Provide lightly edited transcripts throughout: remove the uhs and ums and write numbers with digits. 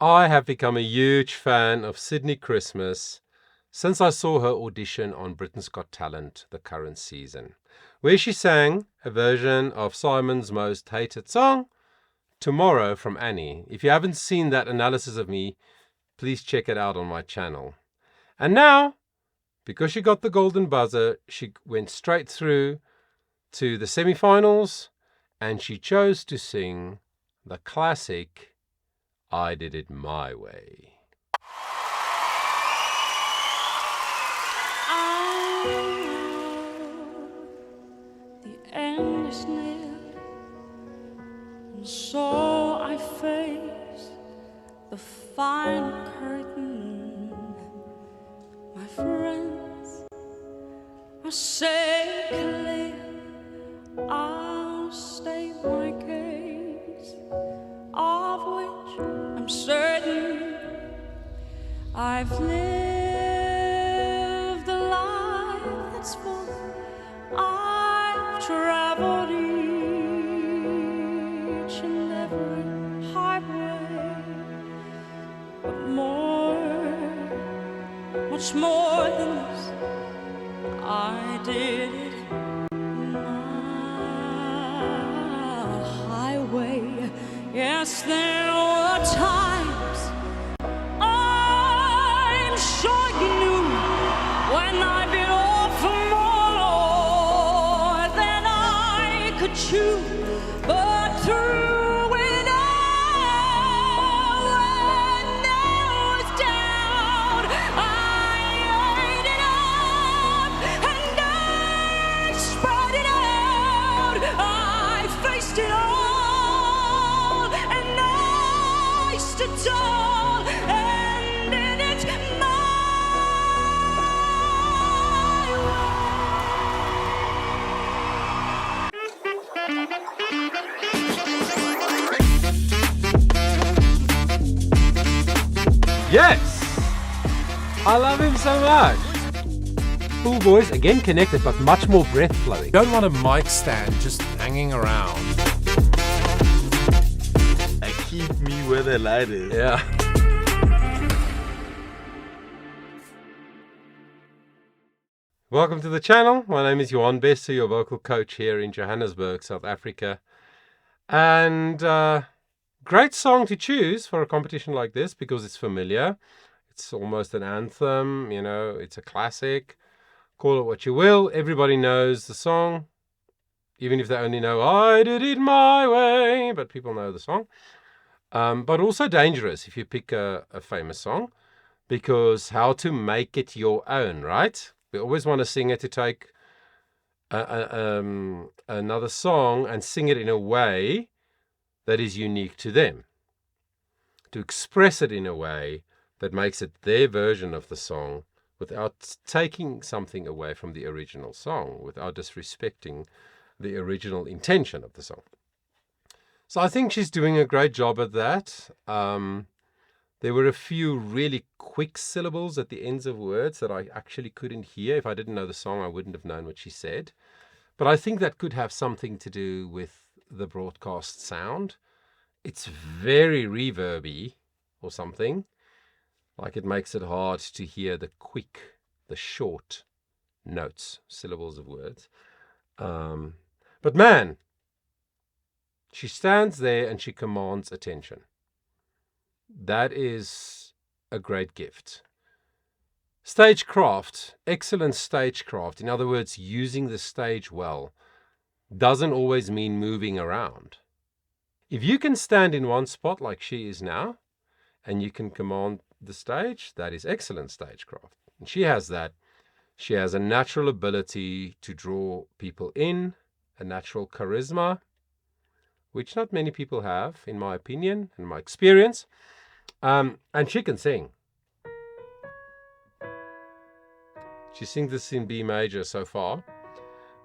I have become a huge fan of SYDNIE CHRISTMAS since I saw her audition on Britain's Got Talent, the current season, where she sang a version of Simon's most hated song, Tomorrow from Annie. If you haven't seen that analysis of me, please check it out on my channel. And now, because she got the golden buzzer, she went straight through to the semi-finals and she chose to sing the classic I Did It My Way. The end is near, and so I face the final curtain. My friends, I say clear, I'll state my case, of which I'm certain. I've lived a life that's full. I've traveled each and every highway, but much more than this, I did it my highway. Yes, there were times I'm sure you knew when I bit off more than I could chew, but through it all, when there was doubt, I ate it up and I spread it out. I faced it all and I stood tall and did it my Yes! I love him so much. Full voice, again connected, but much more breath flowing. You don't want a mic stand just hanging around. They keep me where the light is. Yeah. Welcome to the channel. My name is Johan Bester, your vocal coach here in Johannesburg, South Africa. And great song to choose for a competition like this because it's familiar. It's almost an anthem, you know, it's a classic. Call it what you will. Everybody knows the song, even if they only know I Did It My Way, but people know the song. But also dangerous if you pick a famous song, because how to make it your own, right? We always want a singer to take another song and sing it in a way that is unique to them, to express it in a way that makes it their version of the song without taking something away from the original song, without disrespecting the original intention of the song. So I think she's doing a great job at that. There were a few really quick syllables at the ends of words that I actually couldn't hear. If I didn't know the song, I wouldn't have known what she said. But I think that could have something to do with the broadcast sound. It's very reverby or something. Like it makes it hard to hear the quick, the short notes, syllables of words. But man, she stands there and she commands attention. That is a great gift. Stagecraft, excellent stagecraft, in other words, using the stage well, doesn't always mean moving around. If you can stand in one spot like she is now, and you can command the stage, that is excellent stagecraft. And she has that. She has a natural ability to draw people in, a natural charisma, which not many people have, in my opinion, in my experience. And she can sing. She sings this in B major so far.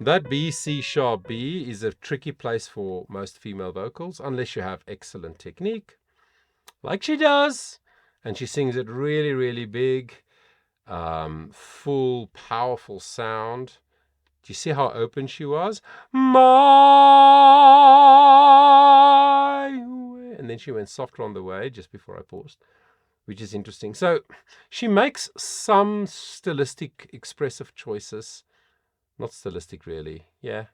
That B, C sharp B is a tricky place for most female vocals, unless you have excellent technique, like she does. And she sings it really, really big, full, powerful sound. Do you see how open she was? My way. and then she went softer on the way just before I paused, which is interesting. So she makes some stylistic expressive choices, not stylistic really, yeah,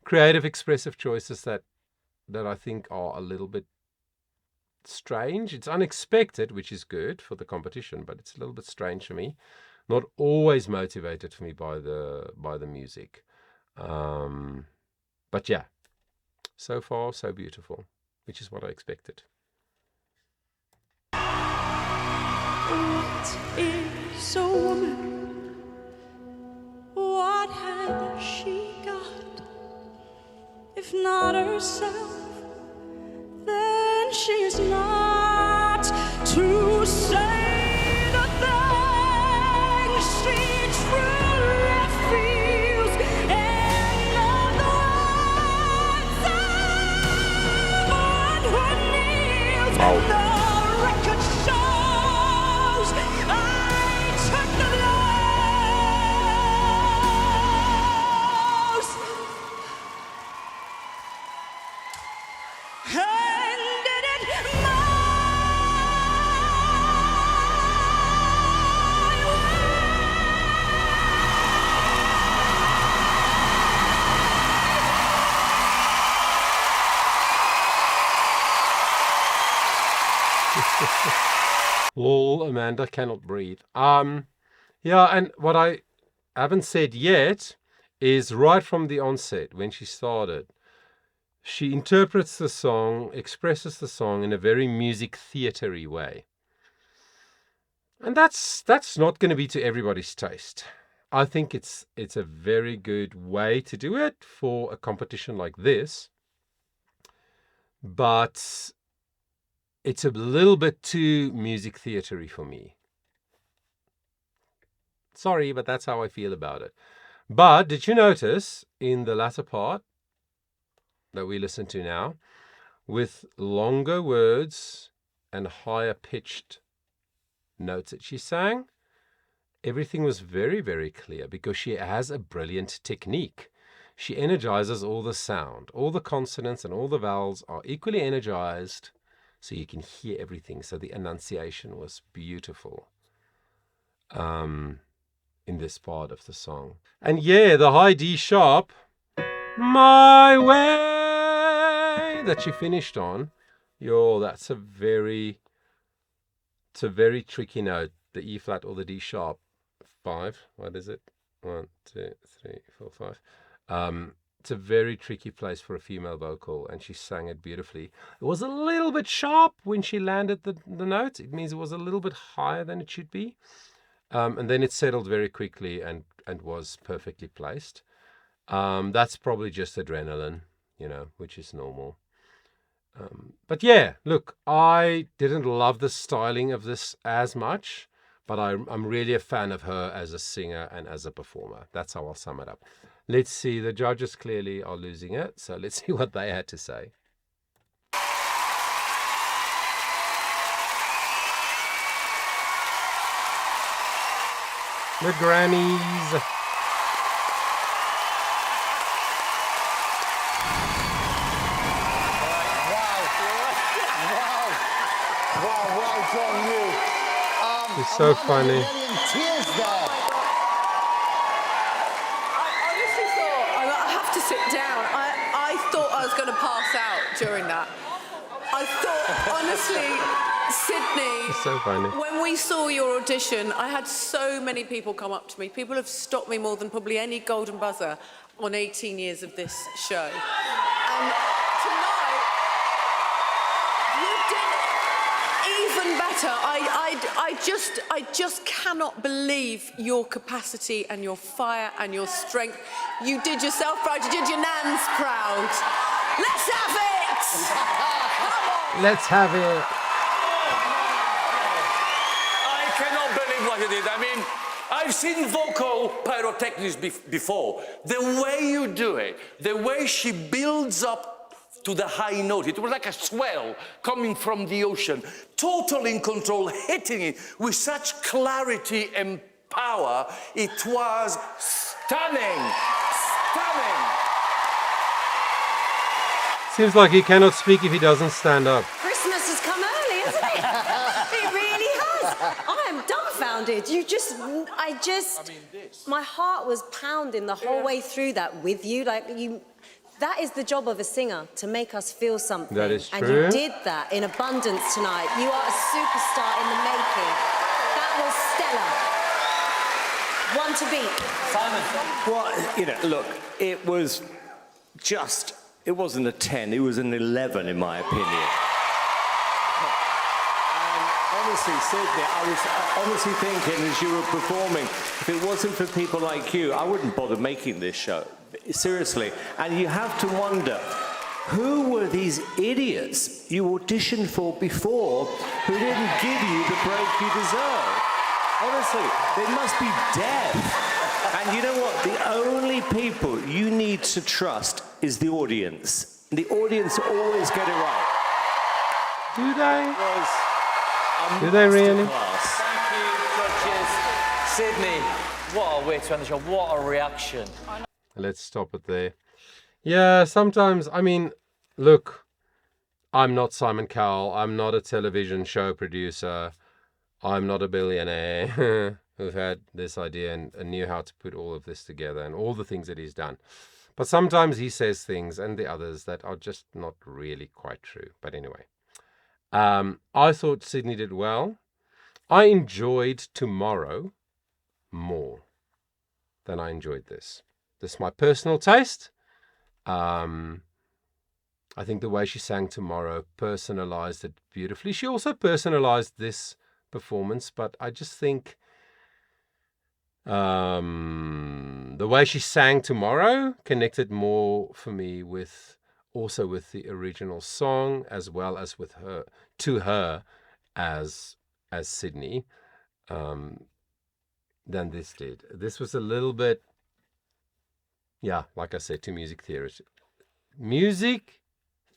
creative expressive choices that I think are a little bit strange. It's unexpected, which is good for the competition, but it's a little bit strange for me. Not always motivated for me by the music. But yeah, so far so beautiful, which is what I expected. What is a woman? What has she got? If not herself, then she is not to say the things she truly feels. And of the words on her knees, the record shows I took the blows. Handed it my Lol, Amanda cannot breathe. Yeah, and what I haven't said yet is right from the onset, when she started, she interprets the song, expresses the song in a very music theatre-y way. And that's not going to be to everybody's taste. I think it's a very good way to do it for a competition like this. But it's a little bit too music theatre-y for me. Sorry, but that's how I feel about it. But did you notice in the latter part that we listen to now, with longer words and higher pitched notes that she sang, everything was very, very clear because she has a brilliant technique. She energizes all the sound. All the consonants and all the vowels are equally energized, so you can hear everything. So the enunciation was beautiful in this part of the song. And yeah, the high D sharp, my way, that she finished on, that's a very tricky note. The E flat or the D sharp. 5. What is it? 1, 2, 3, 4, 5. It's a very tricky place for a female vocal, and she sang it beautifully. It was a little bit sharp when she landed the note. It means it was a little bit higher than it should be. And then it settled very quickly and was perfectly placed. That's probably just adrenaline, which is normal. But yeah, look, I didn't love the styling of this as much, but I'm really a fan of her as a singer and as a performer. That's how I'll sum it up. Let's see. The judges clearly are losing it, so let's see what they had to say. The grannies. Well done, you. It's so funny. Tears there. I honestly thought, I have to sit down. I thought I was going to pass out during that. I thought, honestly, Sydney, It's so funny. when we saw your audition, I had so many people come up to me. People have stopped me more than probably any golden buzzer on 18 years of this show. And tonight, you did even better. I just cannot believe your capacity and your fire and your strength. You did yourself proud. You did your nans proud. Let's have it! Come on. Let's have it. I cannot believe what you did. I mean, I've seen vocal pyrotechnics before. The way you do it, the way she builds up to the high note, it was like a swell coming from the ocean, totally in control, hitting it with such clarity and power. It was stunning, stunning. Seems like he cannot speak if he doesn't stand up. Christmas Christmas has come early, hasn't it? It really has. I am dumbfounded. My heart was pounding the whole way through that with you. That is the job of a singer, to make us feel something. That is true. And you did that in abundance tonight. You are a superstar in the making. That was stellar. One to beat. Simon. Well, look, it was just, it wasn't a 10, it was an 11 in my opinion. And honestly, Sydney, I was honestly thinking as you were performing, if it wasn't for people like you, I wouldn't bother making this show. Seriously. And you have to wonder, who were these idiots you auditioned for before who didn't give you the break you deserve? Honestly, they must be deaf. And you know what? The only people you need to trust is the audience. The audience always get it right. Do they? It was Do they really? masterclass. Thank you, judges. Sydney, what a way to end the show. What a reaction. Let's stop it there. Yeah, sometimes, I mean, look, I'm not Simon Cowell. I'm not a television show producer. I'm not a billionaire who had this idea and knew how to put all of this together and all the things that he's done. But sometimes he says things and the others that are just not really quite true. But anyway, I thought Sydney did well. I enjoyed Tomorrow more than I enjoyed this. This is my personal taste. I think the way she sang Tomorrow personalized it beautifully. She also personalized this performance, but I just think the way she sang Tomorrow connected more for me with the original song, as well as with her, to her as Sydney, than this did. This was a little bit, yeah, like I said, too music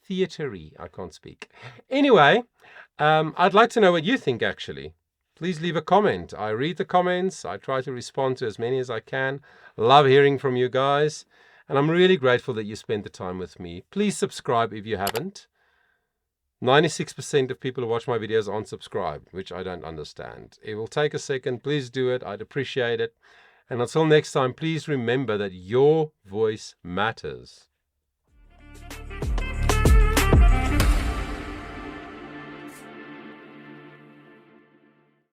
theatery. I can't speak. Anyway, I'd like to know what you think, actually. Please leave a comment. I read the comments. I try to respond to as many as I can. Love hearing from you guys. And I'm really grateful that you spent the time with me. Please subscribe if you haven't. 96% of people who watch my videos aren't subscribed, which I don't understand. It will take a second. Please do it. I'd appreciate it. And until next time, please remember that your voice matters.